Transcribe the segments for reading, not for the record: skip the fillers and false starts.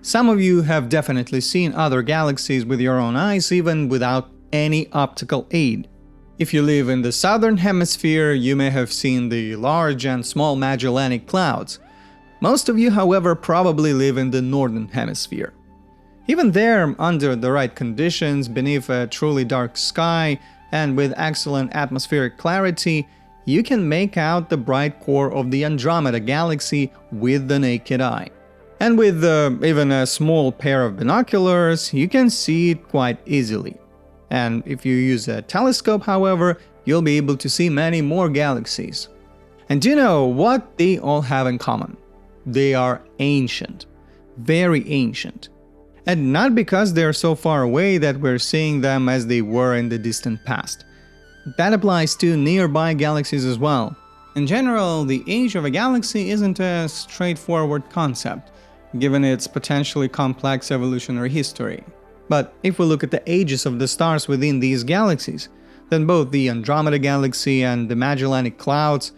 Some of you have definitely seen other galaxies with your own eyes, even without any optical aid. If you live in the southern hemisphere, you may have seen the large and small Magellanic Clouds. Most of you, however, probably live in the northern hemisphere. Even there, under the right conditions, beneath a truly dark sky, and with excellent atmospheric clarity, you can make out the bright core of the Andromeda Galaxy with the naked eye. And with even a small pair of binoculars, you can see it quite easily. And if you use a telescope, however, you'll be able to see many more galaxies. And do you know what they all have in common? They are ancient, very ancient. And not because they're so far away that we're seeing them as they were in the distant past. That applies to nearby galaxies as well. In general, the age of a galaxy isn't a straightforward concept, given its potentially complex evolutionary history. But if we look at the ages of the stars within these galaxies, then both the Andromeda Galaxy and the Magellanic Clouds,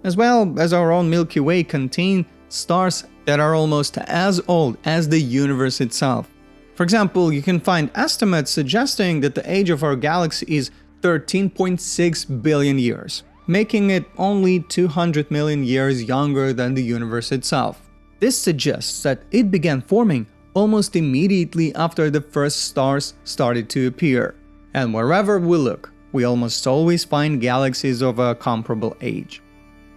as well as our own Milky Way, contain stars that are almost as old as the universe itself. For example, you can find estimates suggesting that the age of our galaxy is 13.6 billion years, making it only 200 million years younger than the universe itself. This suggests that it began forming almost immediately after the first stars started to appear. And wherever we look, we almost always find galaxies of a comparable age.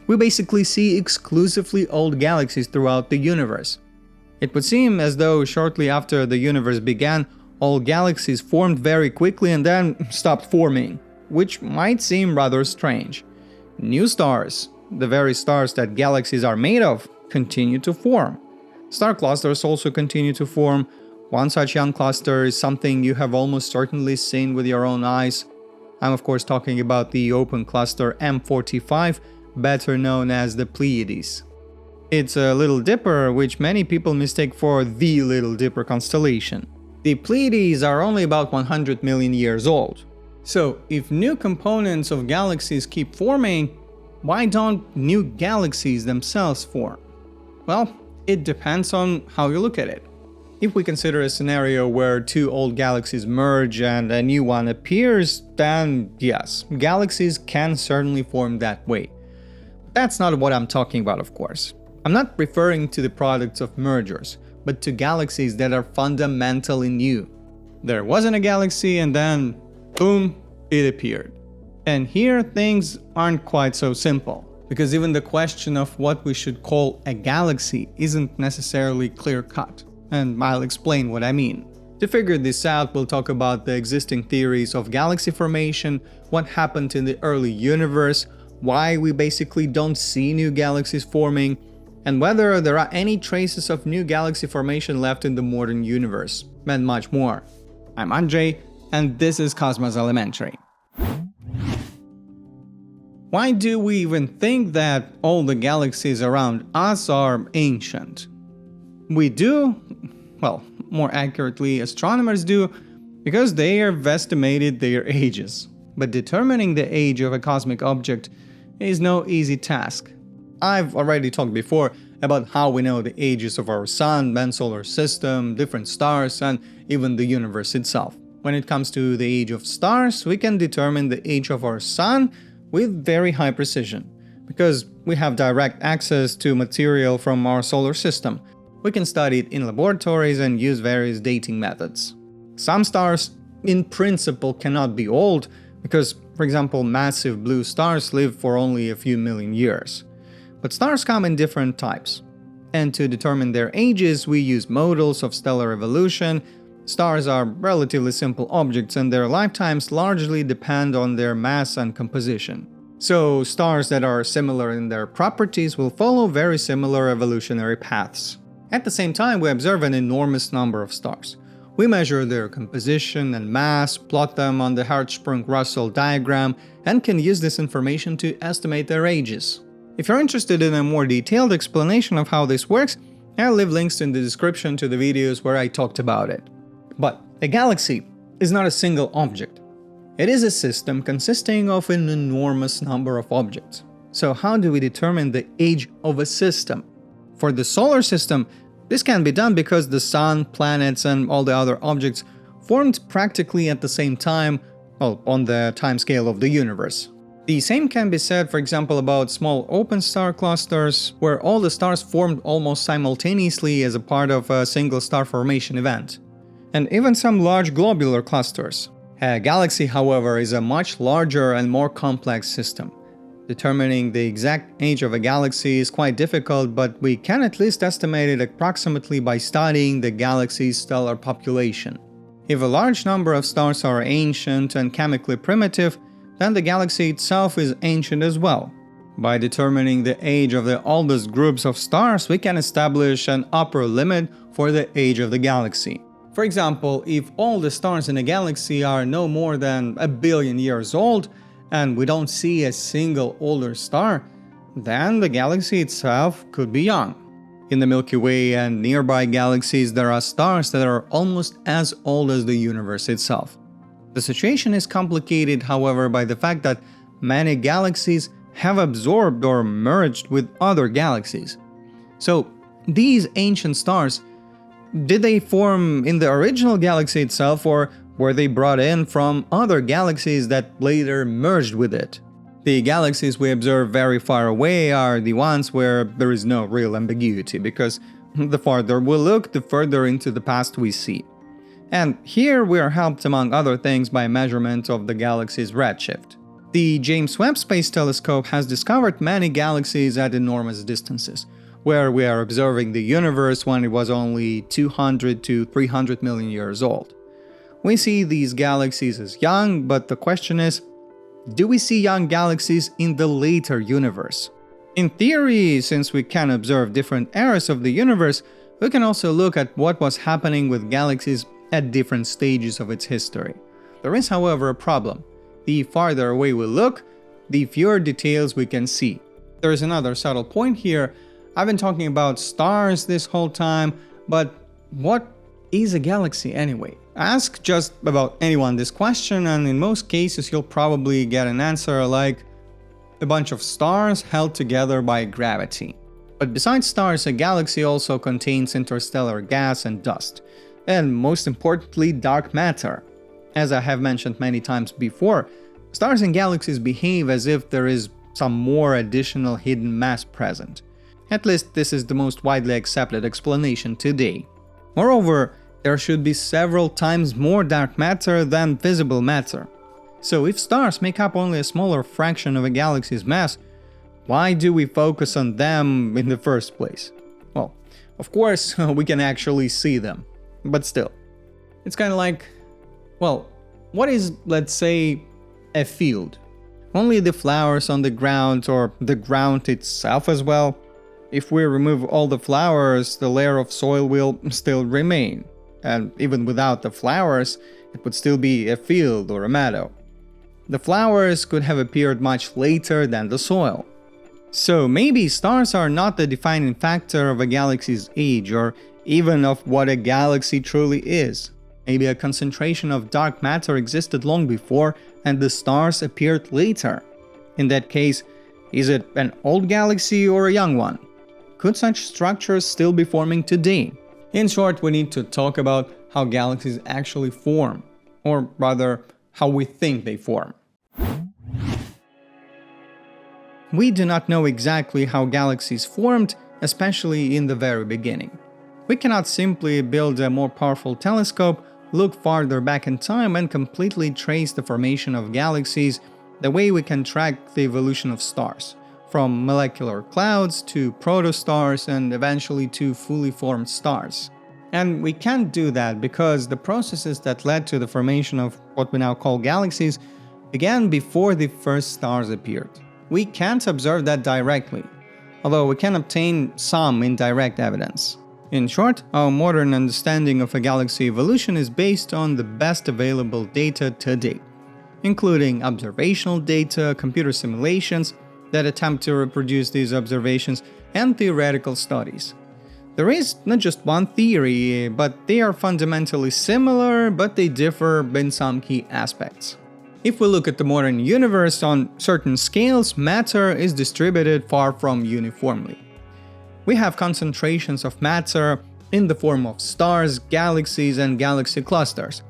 We basically see exclusively old galaxies throughout the universe. It would seem as though shortly after the universe began, all galaxies formed very quickly and then stopped forming, which might seem rather strange. New stars, the very stars that galaxies are made of, continue to form. Star clusters also continue to form. One such young cluster is something you have almost certainly seen with your own eyes. I'm of course talking about the open cluster M45, better known as the Pleiades. It's a Little Dipper, which many people mistake for the Little Dipper constellation. The Pleiades are only about 100 million years old. So, if new components of galaxies keep forming, why don't new galaxies themselves form? Well, it depends on how you look at it. If we consider a scenario where two old galaxies merge and a new one appears, then yes, galaxies can certainly form that way. That's not what I'm talking about, of course. I'm not referring to the products of mergers, but to galaxies that are fundamentally new. There wasn't a galaxy and then, boom, it appeared. And here things aren't quite so simple, because even the question of what we should call a galaxy isn't necessarily clear-cut, and I'll explain what I mean. To figure this out, we'll talk about the existing theories of galaxy formation, what happened in the early universe, why we basically don't see new galaxies forming, and whether there are any traces of new galaxy formation left in the modern universe, and much more. I'm Andrzej, and this is Cosmos Elementary. Why do we even think that all the galaxies around us are ancient? We do, well, more accurately, astronomers do, because they have estimated their ages. But determining the age of a cosmic object is no easy task. I've already talked before about how we know the ages of our Sun and solar system, different stars, and even the universe itself. When it comes to the age of stars, we can determine the age of our Sun with very high precision, because we have direct access to material from our solar system. We can study it in laboratories and use various dating methods. Some stars, in principle, cannot be old, because, for example, massive blue stars live for only a few million years. But stars come in different types, and to determine their ages, we use models of stellar evolution. Stars are relatively simple objects, and their lifetimes largely depend on their mass and composition. So, stars that are similar in their properties will follow very similar evolutionary paths. At the same time, we observe an enormous number of stars. We measure their composition and mass, plot them on the Hertzsprung-Russell diagram, and can use this information to estimate their ages. If you're interested in a more detailed explanation of how this works, I'll leave links in the description to the videos where I talked about it. But a galaxy is not a single object. It is a system consisting of an enormous number of objects. So how do we determine the age of a system? For the solar system, This can be done because the Sun, planets, and all the other objects formed practically at the same time, well, on the timescale of the universe. The same can be said, for example, about small open star clusters, where all the stars formed almost simultaneously as a part of a single star formation event. And even some large globular clusters. A galaxy, however, is a much larger and more complex system. Determining the exact age of a galaxy is quite difficult, but we can at least estimate it approximately by studying the galaxy's stellar population. If a large number of stars are ancient and chemically primitive, then the galaxy itself is ancient as well. By determining the age of the oldest groups of stars, we can establish an upper limit for the age of the galaxy. For example, if all the stars in a galaxy are no more than 1 billion years old, and we don't see a single older star, then the galaxy itself could be young. In the Milky Way and nearby galaxies, there are stars that are almost as old as the universe itself. The situation is complicated, however, by the fact that many galaxies have absorbed or merged with other galaxies. So, these ancient stars, did they form in the original galaxy itself, or were they brought in from other galaxies that later merged with it? The galaxies we observe very far away are the ones where there is no real ambiguity, because the farther we look, the further into the past we see. And here we are helped, among other things, by measurement of the galaxy's redshift. The James Webb Space Telescope has discovered many galaxies at enormous distances, where we are observing the universe when it was only 200 to 300 million years old. We see these galaxies as young, but the question is, do we see young galaxies in the later universe? In theory, since we can observe different eras of the universe, we can also look at what was happening with galaxies at different stages of its history. There is, however, a problem. The farther away we look, the fewer details we can see. There is another subtle point here. I've been talking about stars this whole time, but what is a galaxy anyway? Ask just about anyone this question, and in most cases you'll probably get an answer like a bunch of stars held together by gravity. But besides stars, a galaxy also contains interstellar gas and dust, and most importantly, dark matter. As I have mentioned many times before, stars and galaxies behave as if there is some more additional hidden mass present. At least this is the most widely accepted explanation today. Moreover, there should be several times more dark matter than visible matter. So if stars make up only a smaller fraction of a galaxy's mass, why do we focus on them in the first place? Well, of course, we can actually see them, but still. It's kind of like, well, what is, let's say, a field? Only the flowers on the ground, or the ground itself as well? If we remove all the flowers, the layer of soil will still remain. And even without the flowers, it would still be a field or a meadow. The flowers could have appeared much later than the soil. So maybe stars are not the defining factor of a galaxy's age, or even of what a galaxy truly is. Maybe a concentration of dark matter existed long before, and the stars appeared later. In that case, is it an old galaxy or a young one? Could such structures still be forming today? In short, we need to talk about how galaxies actually form, or rather, how we think they form. We do not know exactly how galaxies formed, especially in the very beginning. We cannot simply build a more powerful telescope, look farther back in time, and completely trace the formation of galaxies the way we can track the evolution of stars, from molecular clouds to protostars and eventually to fully formed stars. And we can't do that because the processes that led to the formation of what we now call galaxies began before the first stars appeared. We can't observe that directly, although we can obtain some indirect evidence. In short, our modern understanding of a galaxy evolution is based on the best available data to date, including observational data, computer simulations that attempt to reproduce these observations, and theoretical studies. There is not just one theory, but they are fundamentally similar, but they differ in some key aspects. If we look at the modern universe on certain scales, matter is distributed far from uniformly. We have concentrations of matter in the form of stars, galaxies, and galaxy clusters,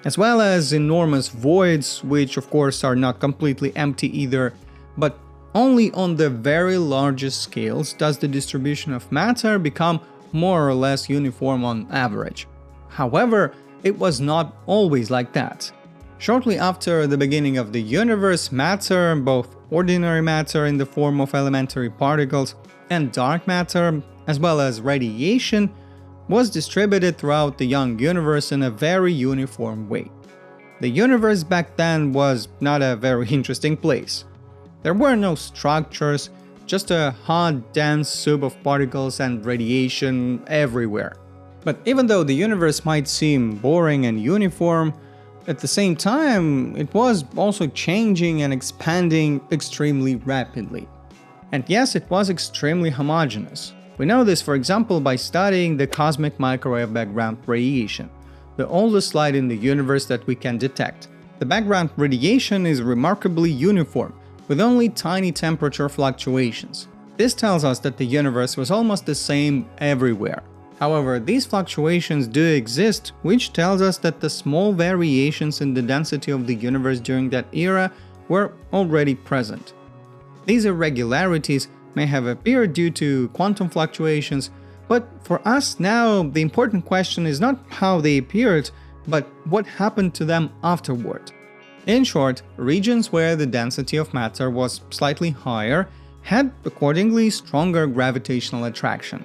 as well as enormous voids, which of course are not completely empty either, but only on the very largest scales does the distribution of matter become more or less uniform on average. However, it was not always like that. Shortly after the beginning of the universe, matter, both ordinary matter in the form of elementary particles and dark matter, as well as radiation, was distributed throughout the young universe in a very uniform way. The universe back then was not a very interesting place. There were no structures, just a hot, dense soup of particles and radiation everywhere. But even though the universe might seem boring and uniform, at the same time, it was also changing and expanding extremely rapidly. And yes, it was extremely homogeneous. We know this, for example, by studying the cosmic microwave background radiation, the oldest light in the universe that we can detect. The background radiation is remarkably uniform, with only tiny temperature fluctuations. This tells us that the universe was almost the same everywhere. However, these fluctuations do exist, which tells us that the small variations in the density of the universe during that era were already present. These irregularities may have appeared due to quantum fluctuations, but for us now, the important question is not how they appeared, but what happened to them afterward. In short, regions where the density of matter was slightly higher had accordingly stronger gravitational attraction.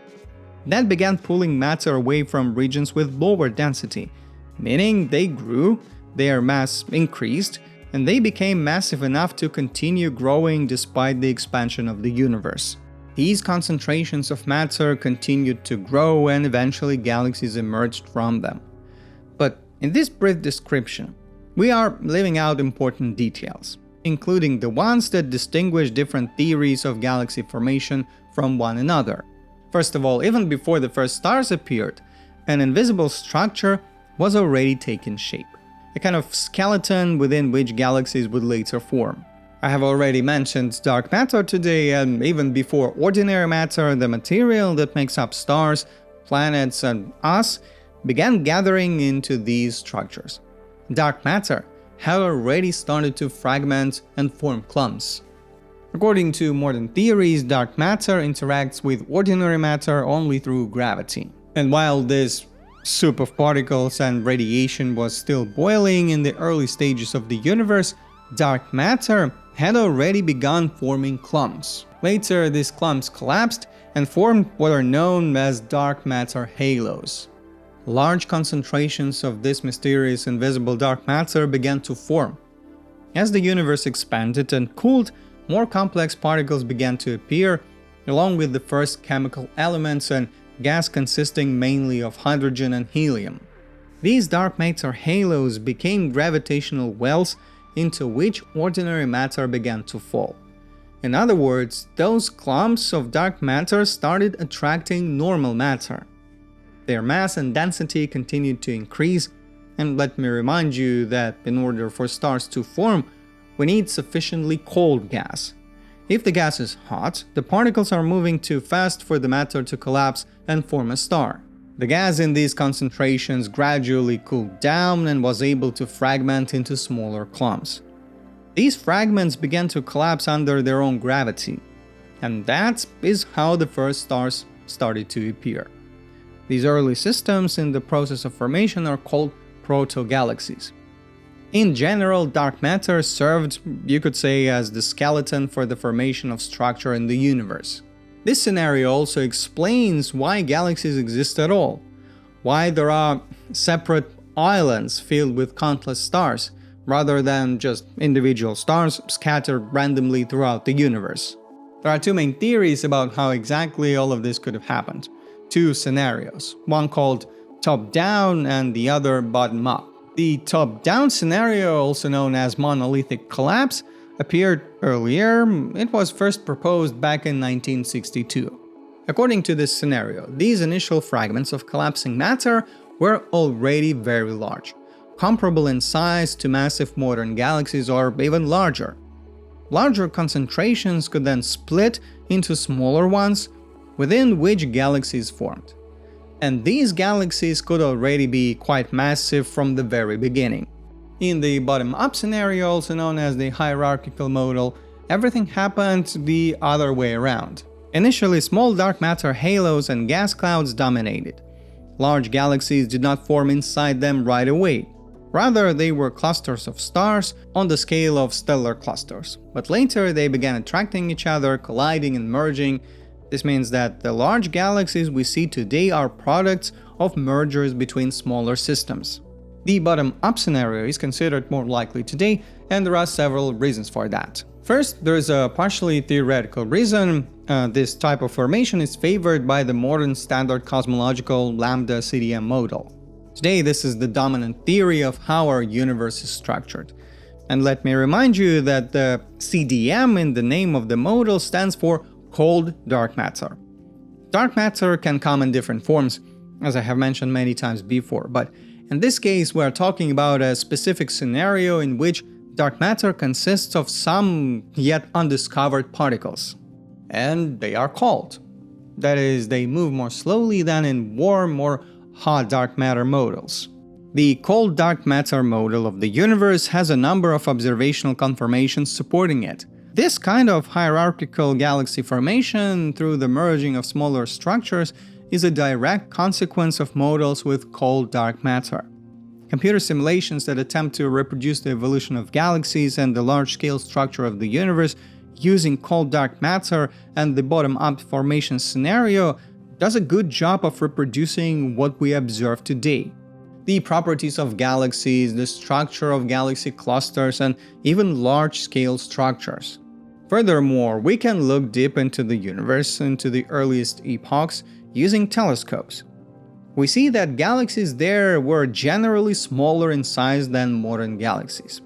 That began pulling matter away from regions with lower density, meaning they grew, their mass increased, and they became massive enough to continue growing despite the expansion of the universe. These concentrations of matter continued to grow and eventually galaxies emerged from them. But in this brief description, we are leaving out important details, including the ones that distinguish different theories of galaxy formation from one another. First of all, even before the first stars appeared, an invisible structure was already taking shape, a kind of skeleton within which galaxies would later form. I have already mentioned dark matter today, and even before ordinary matter, the material that makes up stars, planets, and us began gathering into these structures. Dark matter had already started to fragment and form clumps. According to modern theories, dark matter interacts with ordinary matter only through gravity. And while this soup of particles and radiation was still boiling in the early stages of the universe, dark matter had already begun forming clumps. Later, these clumps collapsed and formed what are known as dark matter halos. Large concentrations of this mysterious invisible dark matter began to form. As the universe expanded and cooled, more complex particles began to appear, along with the first chemical elements and gas consisting mainly of hydrogen and helium. These dark matter halos became gravitational wells into which ordinary matter began to fall. In other words, those clumps of dark matter started attracting normal matter. Their mass and density continued to increase, and let me remind you that in order for stars to form, we need sufficiently cold gas. If the gas is hot, the particles are moving too fast for the matter to collapse and form a star. The gas in these concentrations gradually cooled down and was able to fragment into smaller clumps. These fragments began to collapse under their own gravity, and that is how the first stars started to appear. These early systems in the process of formation are called protogalaxies. In general, dark matter served, you could say, as the skeleton for the formation of structure in the universe. This scenario also explains why galaxies exist at all, why there are separate islands filled with countless stars, rather than just individual stars scattered randomly throughout the universe. There are two main theories about how exactly all of this could have happened. Two scenarios, one called top-down and the other bottom-up. The top-down scenario, also known as monolithic collapse, appeared earlier. It was first proposed back in 1962. According to this scenario, these initial fragments of collapsing matter were already very large, comparable in size to massive modern galaxies or even larger. Larger concentrations could then split into smaller ones, within which galaxies formed. And these galaxies could already be quite massive from the very beginning. In the bottom-up scenario, also known as the hierarchical model, everything happened the other way around. Initially, small dark matter halos and gas clouds dominated. Large galaxies did not form inside them right away. Rather, they were clusters of stars on the scale of stellar clusters. But later, they began attracting each other, colliding and merging. This means that the large galaxies we see today are products of mergers between smaller systems. The bottom-up scenario is considered more likely today, and there are several reasons for that. First, there is a partially theoretical reason. This type of formation is favored by the modern standard cosmological lambda CDM model. Today, this is the dominant theory of how our universe is structured. And let me remind you that the CDM in the name of the model stands for cold dark matter. Dark matter can come in different forms, as I have mentioned many times before, but in this case we are talking about a specific scenario in which dark matter consists of some yet undiscovered particles. And they are cold. That is, they move more slowly than in warm or hot dark matter models. The cold dark matter model of the universe has a number of observational confirmations supporting it. This kind of hierarchical galaxy formation through the merging of smaller structures is a direct consequence of models with cold dark matter. Computer simulations that attempt to reproduce the evolution of galaxies and the large-scale structure of the universe using cold dark matter and the bottom-up formation scenario does a good job of reproducing what we observe today. The properties of galaxies, the structure of galaxy clusters, and even large-scale structures. Furthermore, we can look deep into the universe, into the earliest epochs, using telescopes. We see that galaxies there were generally smaller in size than modern galaxies.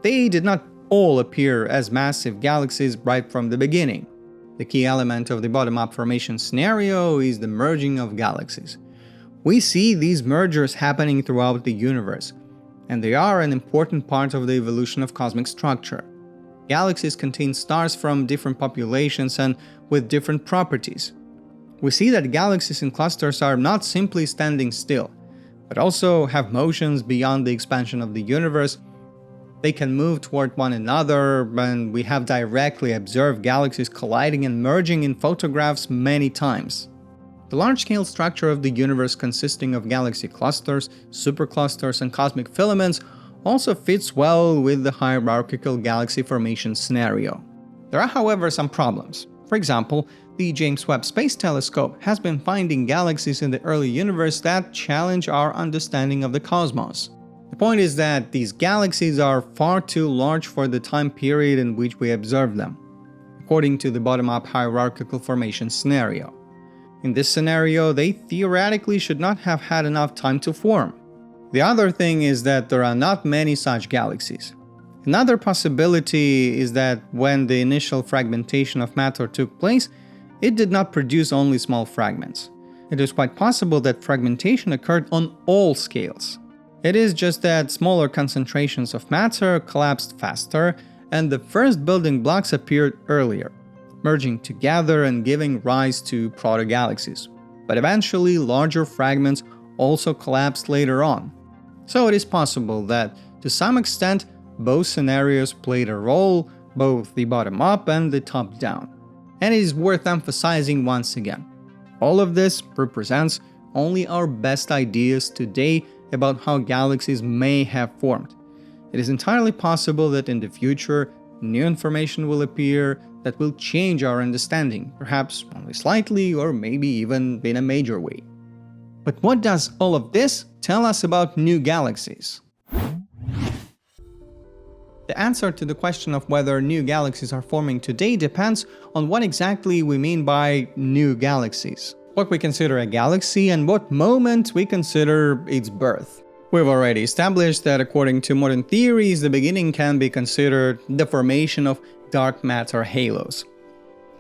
They did not all appear as massive galaxies right from the beginning. The key element of the bottom-up formation scenario is the merging of galaxies. We see these mergers happening throughout the universe, and they are an important part of the evolution of cosmic structure. Galaxies contain stars from different populations and with different properties. We see that galaxies in clusters are not simply standing still, but also have motions beyond the expansion of the universe. They can move toward one another, and we have directly observed galaxies colliding and merging in photographs many times. The large-scale structure of the universe consisting of galaxy clusters, superclusters, and cosmic filaments also fits well with the hierarchical galaxy formation scenario. There are, however, some problems. For example, the James Webb Space Telescope has been finding galaxies in the early universe that challenge our understanding of the cosmos. The point is that these galaxies are far too large for the time period in which we observe them, according to the bottom-up hierarchical formation scenario. In this scenario, they theoretically should not have had enough time to form. The other thing is that there are not many such galaxies. Another possibility is that when the initial fragmentation of matter took place, it did not produce only small fragments. It is quite possible that fragmentation occurred on all scales. It is just that smaller concentrations of matter collapsed faster, and the first building blocks appeared earlier, merging together and giving rise to protogalaxies. But eventually, larger fragments also collapsed later on. So it is possible that, to some extent, both scenarios played a role, both the bottom-up and the top-down. And it is worth emphasizing once again, all of this represents only our best ideas today about how galaxies may have formed. It is entirely possible that in the future, new information will appear that will change our understanding, perhaps only slightly or maybe even in a major way. But what does all of this tell us about new galaxies? The answer to the question of whether new galaxies are forming today depends on what exactly we mean by new galaxies, what we consider a galaxy, and what moment we consider its birth. We've already established that according to modern theories, the beginning can be considered the formation of dark matter halos.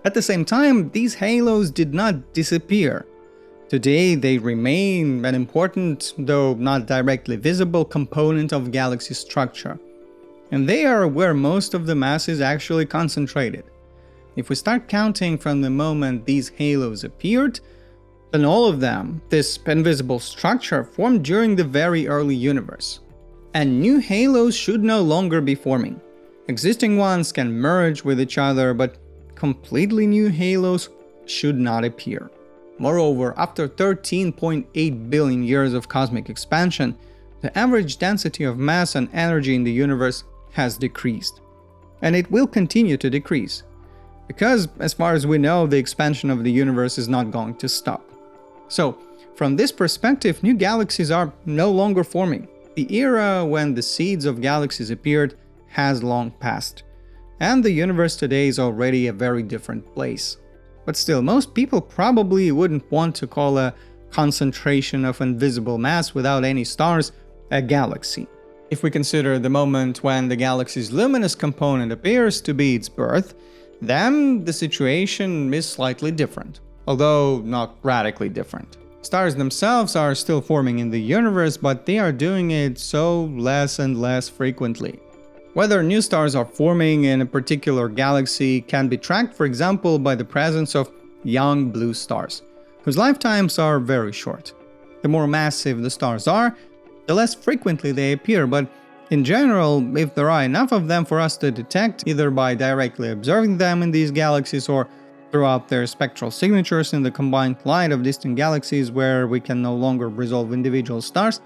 At the same time, these halos did not disappear. Today, they remain an important, though not directly visible, component of galaxy structure. And they are where most of the mass is actually concentrated. If we start counting from the moment these halos appeared, And all of them, this invisible structure, formed during the very early universe. And new halos should no longer be forming. Existing ones can merge with each other, but completely new halos should not appear. Moreover, after 13.8 billion years of cosmic expansion, the average density of mass and energy in the universe has decreased. And it will continue to decrease. Because, as far as we know, the expansion of the universe is not going to stop. So, from this perspective, new galaxies are no longer forming. The era when the seeds of galaxies appeared has long passed. And the universe today is already a very different place. But still, most people probably wouldn't want to call a concentration of invisible mass without any stars a galaxy. If we consider the moment when the galaxy's luminous component appears to be its birth, then the situation is slightly different, although not radically different. Stars themselves are still forming in the universe, but they are doing it so less and less frequently. Whether new stars are forming in a particular galaxy can be tracked, for example, by the presence of young blue stars, whose lifetimes are very short. The more massive the stars are, the less frequently they appear, but in general, if there are enough of them for us to detect, either by directly observing them in these galaxies or throughout their spectral signatures in the combined light of distant galaxies where we can no longer resolve individual stars,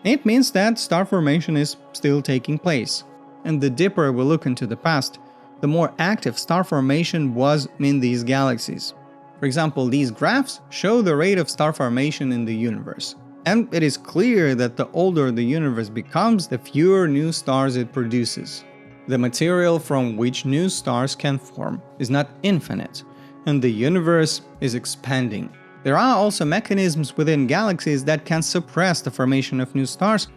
it means that star formation is still taking place. And the deeper we look into the past, the more active star formation was in these galaxies. For example, these graphs show the rate of star formation in the universe. And it is clear that the older the universe becomes, the fewer new stars it produces. The material from which new stars can form is not infinite, and the universe is expanding. There are also mechanisms within galaxies that can suppress the formation of new stars,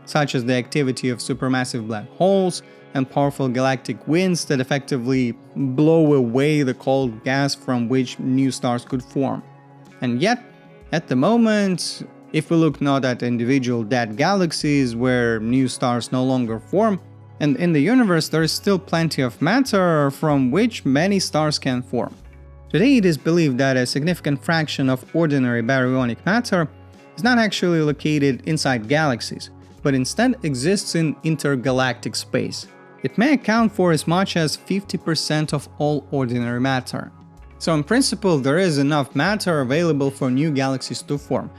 such as the activity of supermassive black holes and powerful galactic winds that effectively blow away the cold gas from which new stars could form. And yet, at the moment, if we look not at individual dead galaxies where new stars no longer form, and in the universe there is still plenty of matter from which many stars can form. Today it is believed that a significant fraction of ordinary baryonic matter is not actually located inside galaxies, but instead exists in intergalactic space. It may account for as much as 50% of all ordinary matter. So in principle there is enough matter available for new galaxies to form.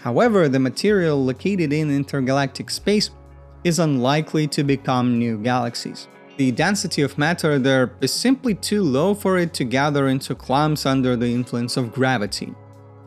However, the material located in intergalactic space is unlikely to become new galaxies. The density of matter there is simply too low for it to gather into clumps under the influence of gravity.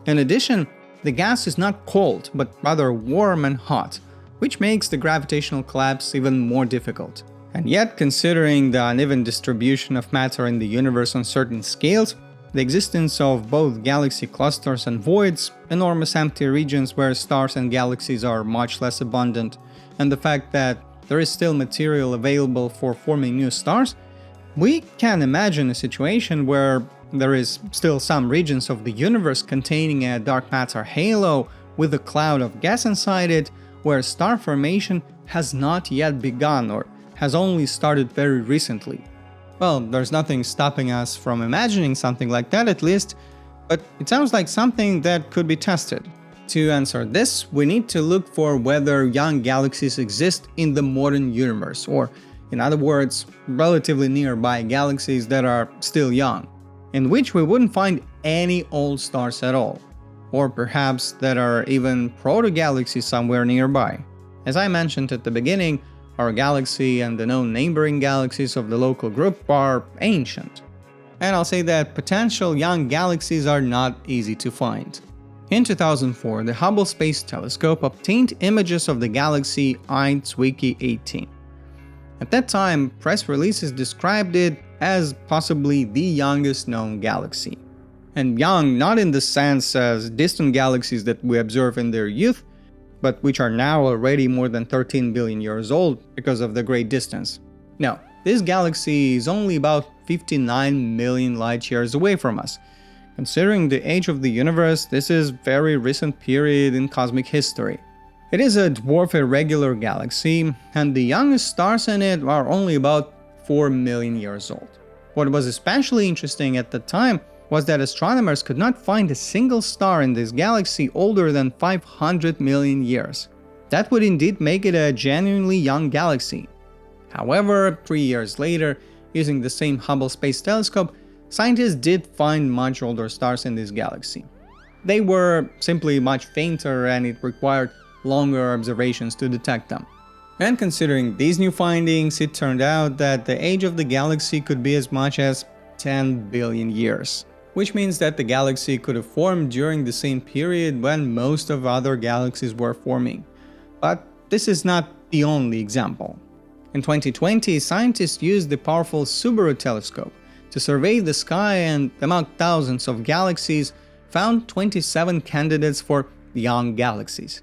In addition, the gas is not cold, but rather warm and hot, which makes the gravitational collapse even more difficult. And yet, considering the uneven distribution of matter in the universe on certain scales, the existence of both galaxy clusters and voids, enormous empty regions where stars and galaxies are much less abundant, and the fact that there is still material available for forming new stars, we can imagine a situation where there is still some regions of the universe containing a dark matter halo with a cloud of gas inside it, where star formation has not yet begun or has only started very recently. Well, there's nothing stopping us from imagining something like that at least, but it sounds like something that could be tested. To answer this, we need to look for whether young galaxies exist in the modern universe, or, in other words, relatively nearby galaxies that are still young, in which we wouldn't find any old stars at all, or perhaps that are even protogalaxies somewhere nearby. As I mentioned at the beginning, our galaxy and the known neighboring galaxies of the local group are ancient. And I'll say that potential young galaxies are not easy to find. In 2004, the Hubble Space Telescope obtained images of the galaxy I Zwicky 18. At that time, press releases described it as possibly the youngest known galaxy. And young not in the sense as distant galaxies that we observe in their youth, but which are now already more than 13 billion years old because of the great distance. No, this galaxy is only about 59 million light years away from us. Considering the age of the universe, this is a very recent period in cosmic history. It is a dwarf irregular galaxy, and the youngest stars in it are only about 4 million years old. What was especially interesting at the time was that astronomers could not find a single star in this galaxy older than 500 million years. That would indeed make it a genuinely young galaxy. However, 3 years later, using the same Hubble Space Telescope, scientists did find much older stars in this galaxy. They were simply much fainter and it required longer observations to detect them. And considering these new findings, it turned out that the age of the galaxy could be as much as 10 billion years. Which means that the galaxy could have formed during the same period when most of other galaxies were forming. But this is not the only example. In 2020, scientists used the powerful Subaru telescope to survey the sky and, among thousands of galaxies, found 27 candidates for young galaxies.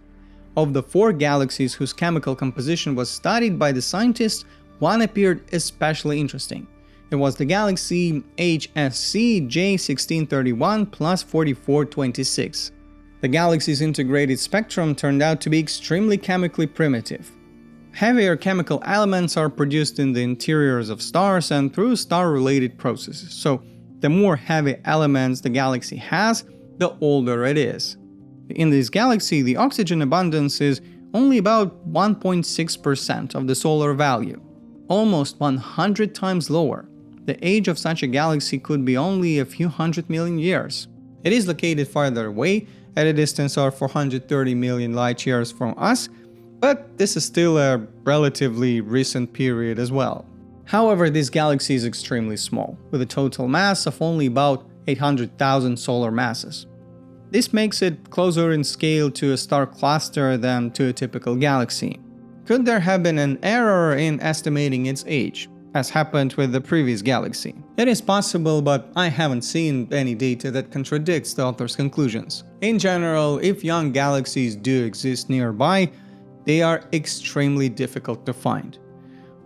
Of the 4 galaxies whose chemical composition was studied by the scientists, one appeared especially interesting. It was the galaxy HSC J1631 plus 4426. The galaxy's integrated spectrum turned out to be extremely chemically primitive. Heavier chemical elements are produced in the interiors of stars and through star-related processes, so the more heavy elements the galaxy has, the older it is. In this galaxy, the oxygen abundance is only about 1.6% of the solar value, almost 100 times lower. The age of such a galaxy could be only a few hundred million years. It is located farther away, at a distance of 430 million light-years from us, but this is still a relatively recent period as well. However, this galaxy is extremely small, with a total mass of only about 800,000 solar masses. This makes it closer in scale to a star cluster than to a typical galaxy. Could there have been an error in estimating its age, as happened with the previous galaxy? It is possible, but I haven't seen any data that contradicts the author's conclusions. In general, if young galaxies do exist nearby, they are extremely difficult to find.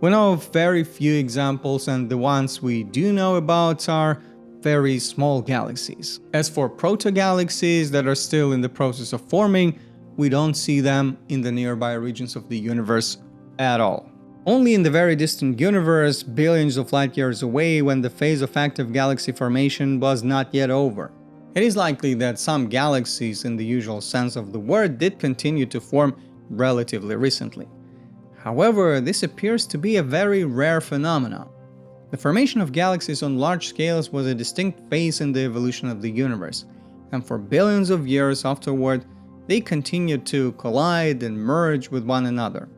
We know of very few examples, and the ones we do know about are very small galaxies. As for protogalaxies that are still in the process of forming, we don't see them in the nearby regions of the universe at all. Only in the very distant universe, billions of light years away, when the phase of active galaxy formation was not yet over. It is likely that some galaxies, in the usual sense of the word, did continue to form relatively recently. However, this appears to be a very rare phenomenon. The formation of galaxies on large scales was a distinct phase in the evolution of the universe, and for billions of years afterward, they continued to collide and merge with one another.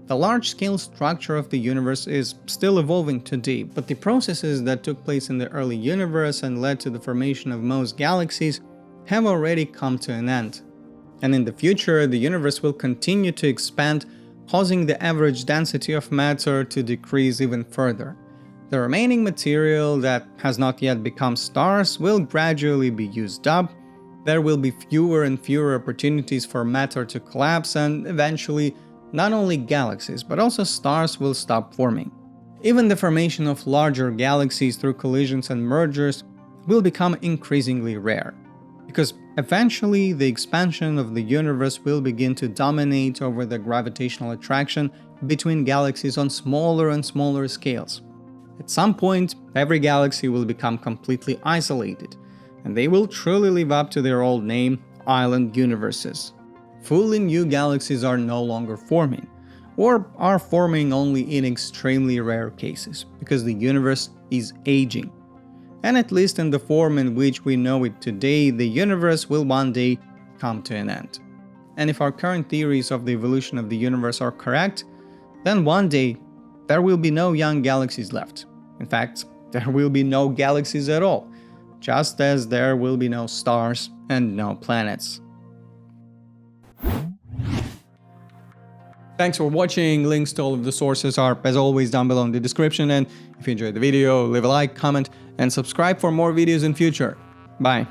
The large-scale structure of the universe is still evolving today, but the processes that took place in the early universe and led to the formation of most galaxies have already come to an end. And in the future, the universe will continue to expand, causing the average density of matter to decrease even further. The remaining material that has not yet become stars will gradually be used up. There will be fewer and fewer opportunities for matter to collapse, and eventually, not only galaxies, but also stars will stop forming. Even the formation of larger galaxies through collisions and mergers will become increasingly rare, because eventually the expansion of the universe will begin to dominate over the gravitational attraction between galaxies on smaller and smaller scales. At some point, every galaxy will become completely isolated, and they will truly live up to their old name, island universes. Fully new galaxies are no longer forming, or are forming only in extremely rare cases, because the universe is aging. And at least in the form in which we know it today, the universe will one day come to an end. And if our current theories of the evolution of the universe are correct, then one day there will be no young galaxies left. In fact, there will be no galaxies at all, just as there will be no stars and no planets. Thanks for watching. Links to all of the sources are, as always, down below in the description. And if you enjoyed the video, leave a like, comment, and subscribe for more videos in future. Bye.